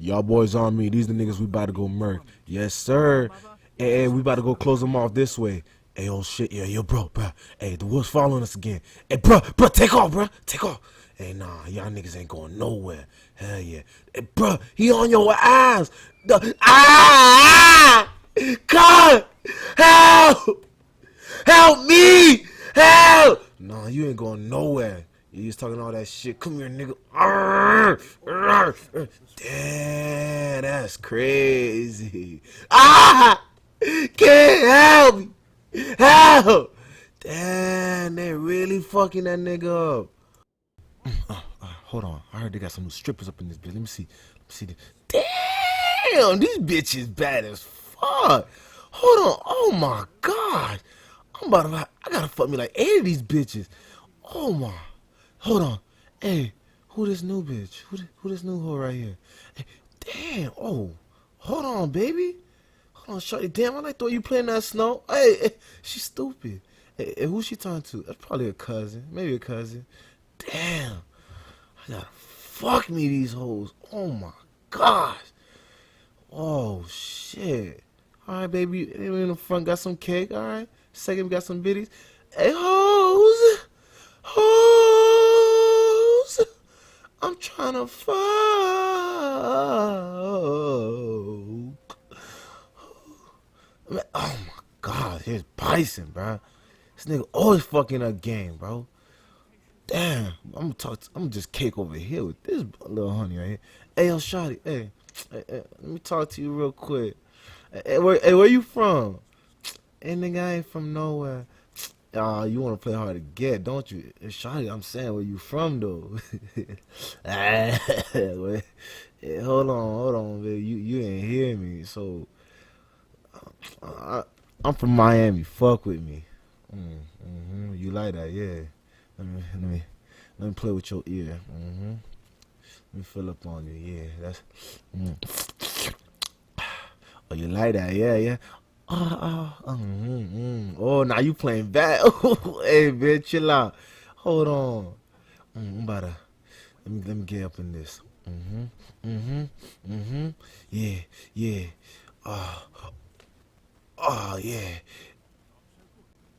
Y'all boys on me. These the niggas we about to go murk. Yes, sir. Hey, we about to go close them off this way. Hey, oh shit, yeah, yo, bro. Hey, the wolf's following us again. Hey, bro, take off, bro. Take off. Hey, nah, y'all niggas ain't going nowhere. Hell yeah. Hey, bro, he on your ass. God, help! Help me! Help! Nah, you ain't going nowhere. You just talking all that shit. Come here, nigga. Damn, that's crazy. Can't help me. Help! Damn, they really fucking that nigga up. Hold on. I heard they got some new strippers up in this bitch. Let me see. Damn, these bitches bad as fuck. Hold on. Oh my god. I gotta fuck me like 8 of these bitches. Oh my. Hold on. Hey, who this new bitch? Who this new hoe right here? Hey, damn. Oh, hold on, baby. Hold on, shorty. Damn, I like the way you playing that snow. Hey, she's stupid. Hey, who she talking to? That's probably a cousin. Maybe a cousin. Damn. I gotta fuck me these hoes. Oh my gosh. Oh shit. Alright, baby. In the front got some cake, alright? Second we got some biddies. Hey, hoes. Hoes. I'm trying to fuck. Man, oh my god, here's Bison, bro. This nigga always fucking up game, bro. Damn, I'm gonna just cake over here with this little honey right here. Hey, yo, shawty, hey, let me talk to you real quick. Hey, where you from? Hey, nigga, I ain't from nowhere. You wanna play hard to get, don't you? Hey, shawty, I'm saying where you from though. Hey, hold on, baby. You ain't hear me. So, I'm from Miami. Fuck with me. You like that, yeah. Let me play with your ear. Let me fill up on you, yeah. That's. Oh, you like that, yeah. Oh, now you playing bad. Hey, bitch, chill out. Hold on. I'm about to. Let me get up in this. Yeah. Yeah.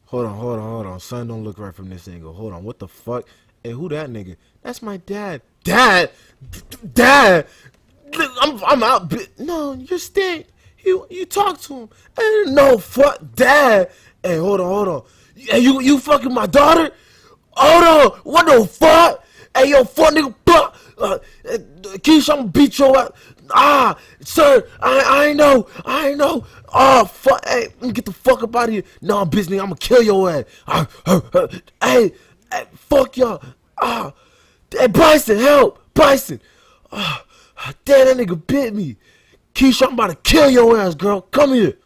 Hold on. Son, don't look right from this angle. Hold on. What the fuck? Hey, who that nigga? That's my dad. Dad! I'm out. No, you're staying. You talk to him. Hey, no, fuck Dad. Hey, hold on. Hey, you fucking my daughter? Hold on. What the fuck? Hey, yo, fuck nigga. Keisha, I'm gonna beat your ass. Sir, I ain't know. Oh, fuck. Hey, let me get the fuck up out of here. Nah, bitch, nigga, I'm gonna kill your ass. Hey, fuck y'all. Hey, Bryson, help. Bryson. Damn, that nigga bit me. Keisha, I'm about to kill your ass, girl. Come here.